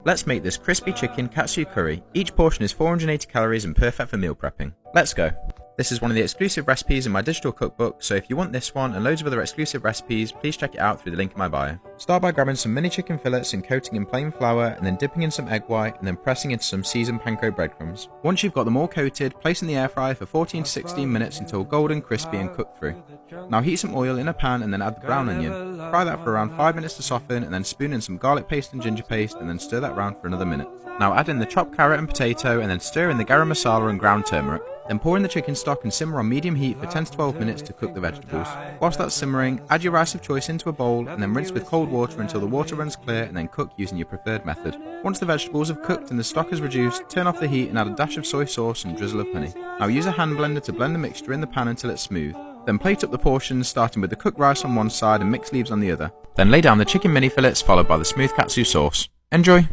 Let's make this crispy chicken katsu curry. Each portion is 480 calories and perfect for meal prepping. Let's go. This is one of the exclusive recipes in my digital cookbook, so if you want this one and loads of other exclusive recipes, please check it out through the link in my bio. Start by grabbing some mini chicken fillets and coating in plain flour, and then dipping in some egg white and then pressing into some seasoned panko breadcrumbs. Once you've got them all coated, place in the air fryer for 14 to 16 minutes until golden, crispy and cooked through. Now heat some oil in a pan and then add the brown onion. Fry that for around 5 minutes to soften, and then spoon in some garlic paste and ginger paste and then stir that round for another minute. Now add in the chopped carrot and potato and then stir in the garam masala and ground turmeric. Then pour in the chicken stock and simmer on medium heat for 10 to 12 minutes to cook the vegetables. Whilst that's simmering, add your rice of choice into a bowl and then rinse with cold water until the water runs clear, and then cook using your preferred method. Once the vegetables have cooked and the stock is reduced, turn off the heat and add a dash of soy sauce and a drizzle of honey. Now use a hand blender to blend the mixture in the pan until it's smooth. Then plate up the portions, starting with the cooked rice on one side and mixed leaves on the other. Then lay down the chicken mini fillets followed by the smooth katsu sauce. Enjoy!